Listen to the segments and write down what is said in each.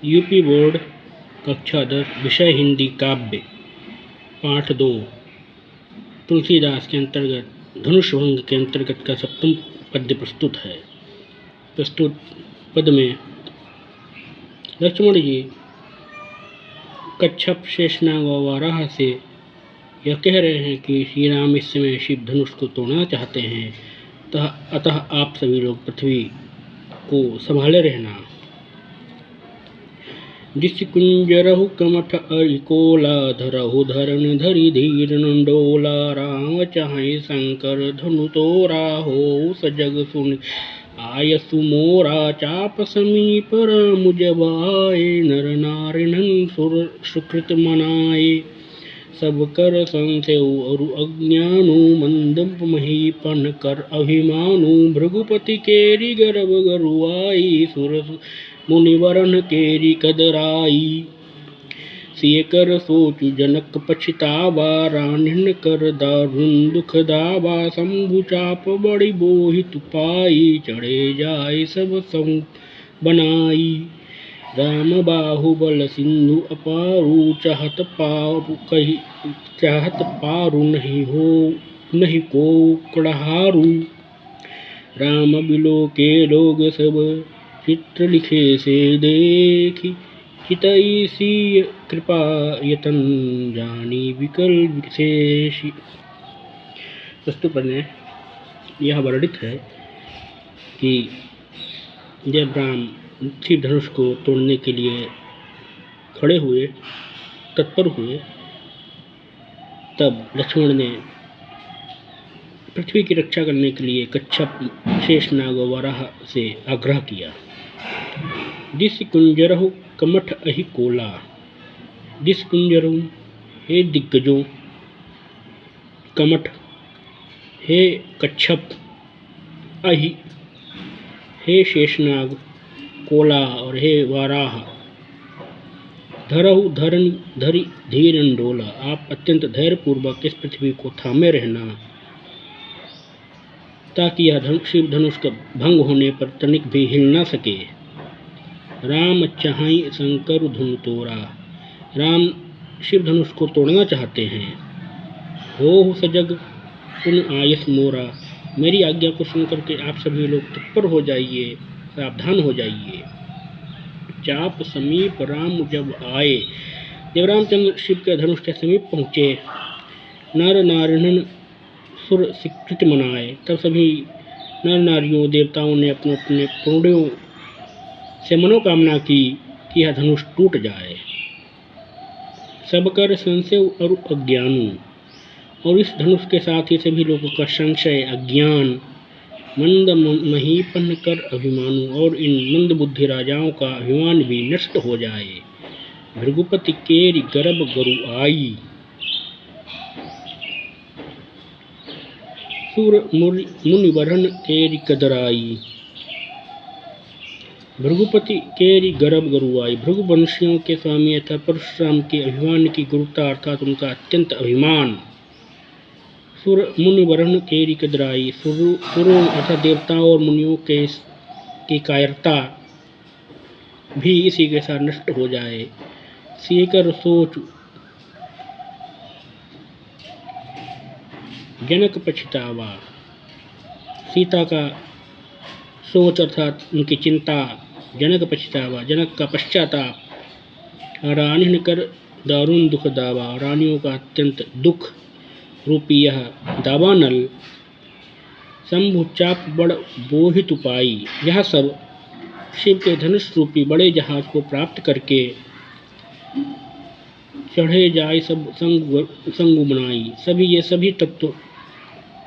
UP board कक्षा 10 विषय हिंदी काव्य पाठ 2 तुलसीदास के अंतर्गत धनुष भंग के अंतर्गत का सप्तम पद्य प्रस्तुत है। प्रस्तुत पद में लक्ष्मण जी कच्छप शेषनाग व वाराह से यह कह रहे हैं कि श्री राम इस समय शिव धनुष को तोड़ना चाहते हैं, अतः आप सभी लोग पृथ्वी को संभाले रहना। जिस कुंजरहु कमठ अरिकोला धरहु धरन धरि धीर नंडोला राम चाहे शंकर धनु तोरा हो सजग सुन आय सुमोरा चाप समीप राम जब आए नर नारिणन सुर सुकृत मनाए सब कर संशय अरु अज्ञानु मंदप महीपन कर अभिमानु भृगुपति केरी गर्भ गरुआई सुर मुनिवरन केरी कदराई सिय कर सोचु जनक पछतावा रानिन कर दारुण दुख दावा शंभु चाप बड़ी बोहित पाई चढ़े जाए सब संग बनाई राम बाहुबल सिंधु अपारू चाहत पारू नहीं को कड़हारू राम बिलो के लोग सब चित्र लिखे से देखी चितई सी कृपा यतन जानी विकल विशेषी। प्रस्तुत में यह वर्णित है कि जब राम शिव धनुष को तोड़ने के लिए खड़े हुए, तत्पर हुए, तब लक्ष्मण ने पृथ्वी की रक्षा करने के लिए कच्छप शेषनाग वराह से आग्रह किया। जिस कुंजरहु कमठ अहि कोला, जिस कुंजरहु हे दिग्गजों, कमठ हे कच्छप, अहि हे शेषनाग, कोला और हे वाराह, धरहु धरि धीर डोला, आप अत्यंत धैर्यपूर्वक इस पृथ्वी को थामे रहना ताकि यह शिव धनुष का भंग होने पर तनिक भी हिल न सके। राम चाहई शंकर धनु तोड़ा, राम शिव धनुष को तोड़ना चाहते हैं। हो सजग सुन आयस मोरा, मेरी आज्ञा को सुनकर के आप सभी लोग तत्पर हो जाइए, सावधान हो जाइए। चाप समीप राम जब आए, जब रामचंद्र शिव के धनुष के समीप पहुँचे, नर नारिणन सुर स्वीकृत मनाए, तब सभी नर नारियों देवताओं ने अपने अपने पुण्यों से मनोकामना की कि यह धनुष टूट जाए। सब कर संशय और अज्ञानु, और इस धनुष के साथ ही सभी लोगों का संशय, अज्ञान, मंद महीपन कर अभिमानु, और इन मंद बुद्धि राजाओं का अभिमान भी नष्ट हो जाए। भृगुपति केरी गर्भ गरु आई, सुर मुनिवरन केरी कदराई। भृगुपति केरी गर्भ गरुआई, भृगुवंशियों के स्वामी अर्थात परशुराम के अभिमान की गुरुता अर्थात उनका अत्यंत अभिमान। सुर मुनिवरन केरी कदराई, सुरों अर्थात देवताओं और मुनियों की कायरता भी इसी के साथ नष्ट हो जाए। सीकर सोच जनक पछतावा, सीता का सोच अर्थात उनकी चिंता, जनक पछतावा, जनक का पश्चाताप, रानी कर दारुण दुख दावा, रानियों का अत्यंत दुख रूपी यह दावानल, शंभु चाप बड़ बोहित उपाई, यह सब शिव के धनुष रूपी बड़े जहाज को प्राप्त करके चढ़े जाए सब संगु बनाई। सभी तत्व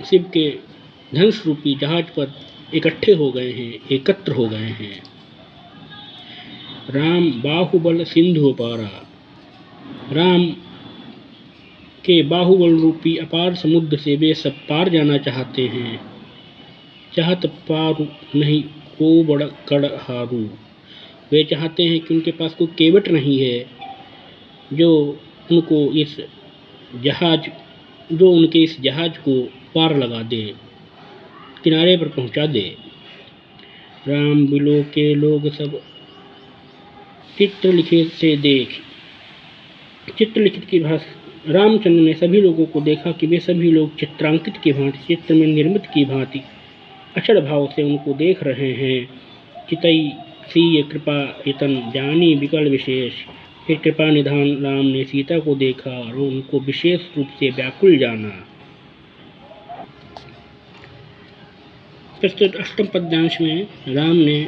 शिव के धनुष रूपी जहाज पर इकट्ठे हो गए हैं, एकत्र हो गए हैं। राम बाहुबल सिंधु पारा, राम के बाहुबल रूपी अपार समुद्र से वे सब पार जाना चाहते हैं। चाहत पारू नहीं को बड़ कड़हारू, वे चाहते हैं कि उनके पास कोई केवट नहीं है जो उनके इस जहाज को पार लगा दे, किनारे पर पहुंचा दे। राम बिलो के लोग सब चित्रलिखित से देख। चित्रलिखित की भाषा। रामचंद्र ने सभी लोगों को देखा कि वे सभी लोग चित्रांकित की भांति, चित्र में निर्मित की भांति अचल भाव से उनको देख रहे हैं। चितई सीय कृपा यतन जानी विकल विशेष। फिर कृपा निधान राम ने सीता को देखा और उनको विशेष रूप से व्याकुल जाना। प्रस्तुत अष्टम पद्यांश में राम ने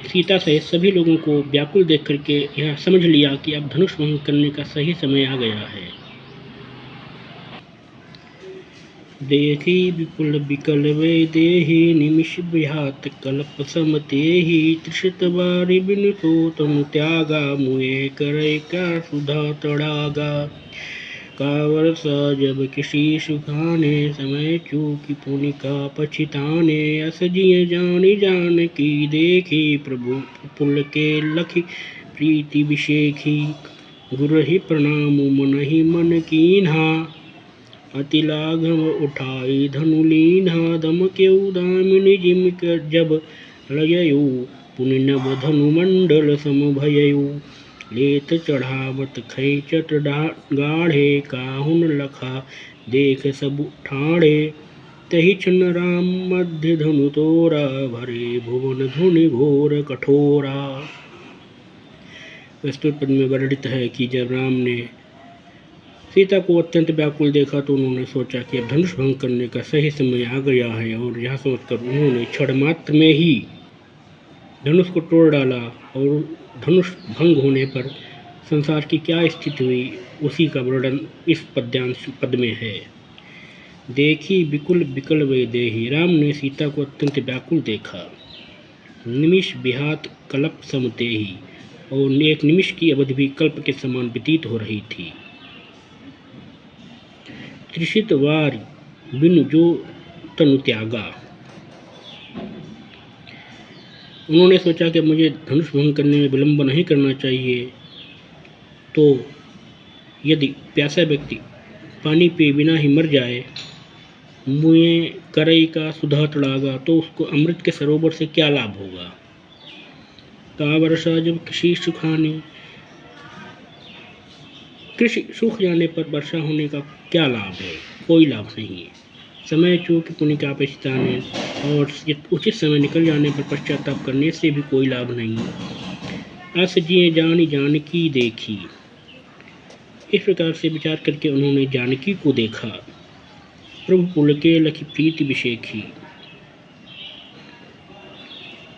सीता सहित सभी लोगों को व्याकुल देख करके यह समझ लिया कि अब धनुष भंग करने का सही समय आ गया है। देखी विपुल विकल वे देहि निमिष विहात कल्प समतेहि त्रिशत बारी बिनु तो तनु त्यागा मुए करे का सुधा तड़ागा। का वर्षा जब किसी सुखाने समय चूकी पुनिका पछिताने अस जिय जानी जान की देखी प्रभु पुल के लखी प्रीति विशेखी। गुरहि प्रणाम मन ही मन कीन्हा अति लाघव उठाई धनु लीन्हा। दमकेउ दामिनी जिम जब लययु पुनि नभ धनु मंडल समभययु। लेत चढ़ावत खैचट गाढ़े काहुन लखा देख सब ठाढ़े। तही क्षण राम मध्य धनु तोरा भरे भुवन धुनि घोर कठोरा। प्रस्तुत पद में वर्णित है कि जब राम ने सीता को अत्यंत व्याकुल देखा तो उन्होंने सोचा कि अब धनुष भंग करने का सही समय आ गया है, और यह सोचकर उन्होंने क्षण मात्र में ही धनुष को तोड़ डाला। और धनुष भंग होने पर संसार की क्या स्थिति हुई उसी का वर्णन इस पद्यांश पद में है। देखी विकुल विकल वे देहि। राम ने सीता को अत्यंत व्याकुल देखा। निमिष विहात कल्प समतेहि। और एक निमिष की अवधि भी कल्प के समान व्यतीत हो रही थी। त्रिशित वार बिनु जो तनु त्यागा। उन्होंने सोचा कि मुझे धनुष भंग करने में विलंब नहीं करना चाहिए, तो यदि प्यासा व्यक्ति पानी पिए बिना ही मर जाए, मुँहे करई का सुधा तड़ागा, तो उसको अमृत के सरोवर से क्या लाभ होगा। का वर्षा जब कृषि सुखाने। कृषि सूख जाने पर वर्षा होने का क्या लाभ है, कोई लाभ नहीं है। समय चूक पुनिका पछताने, और उचित समय निकल जाने पर पश्चाताप करने से भी कोई लाभ नहीं। अस जिए जानी जानकी देखी। इस प्रकार से विचार करके उन्होंने जानकी को देखा। प्रभु पुल के लखी प्रीति विशेखी।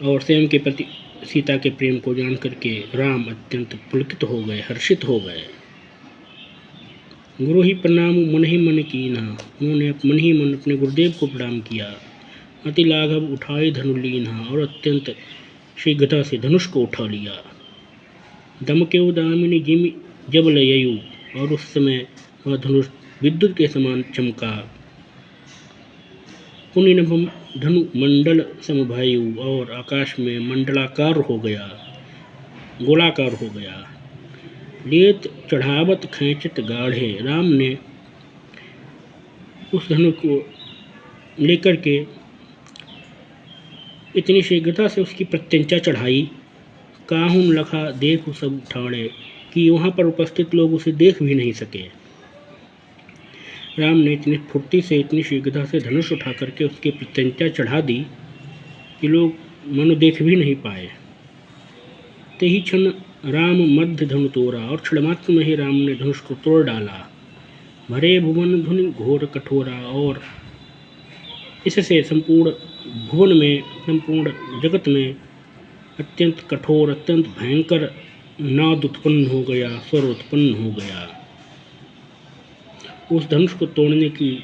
और स्वयं के प्रति सीता के प्रेम को जान करके राम अत्यंत पुलकित हो गए, हर्षित हो गए। गुरु ही प्रणाम मन ही मन कीन्हा। उन्होंने मन ही मन अपने गुरुदेव को प्रणाम किया। अति लाघव उठाए धनु लीन्हा। और अत्यंत शीघ्रता से धनुष को उठा लिया। दमकेउ दामिनी जिम जब लययु। और उस समय वह धनुष विद्युत के समान चमका। पुनिनभम धनु मंडल समभयु। और आकाश में मंडलाकार हो गया, गोलाकार हो गया। लेत चढ़ावत खैंचत गाढ़े। राम ने उस धनु को लेकर के इतनी शीघ्रता से उसकी प्रत्यंचा चढ़ाई। काहुन लखा देख सब ठाणे, कि वहाँ पर उपस्थित लोग उसे देख भी नहीं सके। राम ने इतनी फुर्ती से, इतनी शीघ्रता से धनुष उठा करके उसकी प्रत्यंचा चढ़ा दी कि लोग मानो देख भी नहीं पाए। तेही क्षण राम मध्य धनु तोरा। और क्षणमात्र में ही राम ने धनुष को तोड़ डाला। भरे भुवन धुनि घोर कठोरा। और इससे संपूर्ण भुवन में, संपूर्ण जगत में अत्यंत कठोर, अत्यंत भयंकर नाद उत्पन्न हो गया, स्वर उत्पन्न हो गया। उस धनुष को तोड़ने की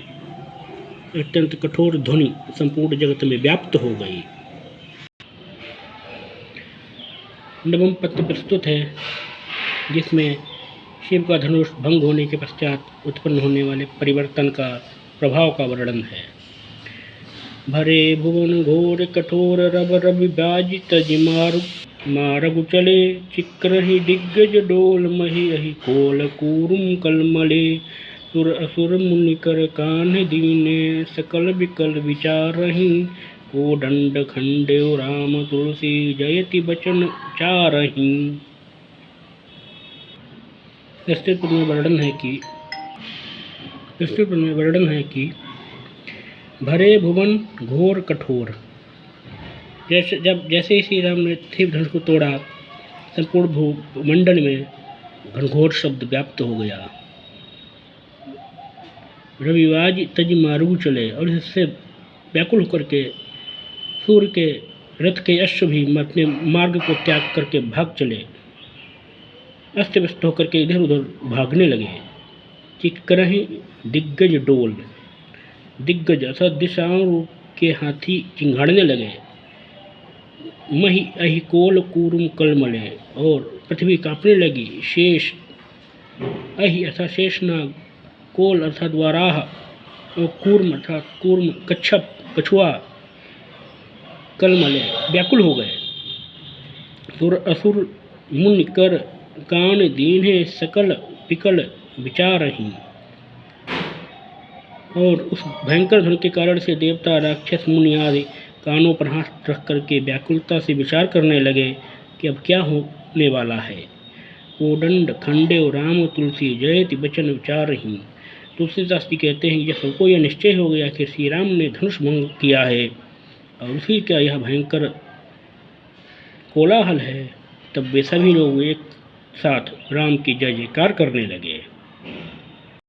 अत्यंत कठोर ध्वनि संपूर्ण जगत में व्याप्त हो गई। नवम पद्य प्रस्तुत है, जिसमें शिव का धनुष भंग होने के पश्चात उत्पन्न होने वाले परिवर्तन का प्रभाव का वर्णन है। भरे भुवन घोर कठोर रब रवि बाजी तज मारगु चले। चिक्रहि दिग्गज डोल मही अहि कोल कूरुम कलमले। सुर असुर मुनि कर कान्ह दीने सकल विकल विचारहि। कोदंड खंडेव राम तुलसी जयति बचन चारही। इसके पद में वर्णन है कि भरे भुवन घोर कठोर। जैसे ही श्री राम ने शिव धनुष को तोड़ा, संपूर्ण भूमंडल में घनघोर शब्द व्याप्त हो गया। रविवाज तज मारू चले, और इससे व्याकुल होकर के सूर्य के रथ के अश्व भी अपने मार्ग को त्याग करके भाग चले, अस्त व्यस्त होकर के इधर उधर भागने लगे। चिक्करहि दिग्गज डोल, दिग्गज अर्थात दिशाओं के हाथी चिंगाड़ने लगे। मही अहि कोल कूरुम कलमले, और पृथ्वी कांपने लगी। शेष अहि अर्थात शेषनाग, कोल अर्थात वाराह, और कूर्म अर्थात कूर्म कच्छप कछुआ, कलमले व्याकुल हो गए। सुर असुर मुनि कर कान दीन्हे सकल विकल विचारही, और उस भयंकर ध्वनि के कारण से देवता राक्षस मुनि आदि कानों पर हाथ रख करके व्याकुलता से विचार करने लगे कि अब क्या होने वाला है। कोदंड खंडेव राम तुलसी जयति बचन विचारही। तुलसीदास जी कहते हैं कि जब सबको यह निश्चय हो गया कि श्री राम ने धनुष भंग किया है और उसी का यह भयंकर कोलाहल है, तब वे सभी लोग एक साथ राम की जय जयकार करने लगे।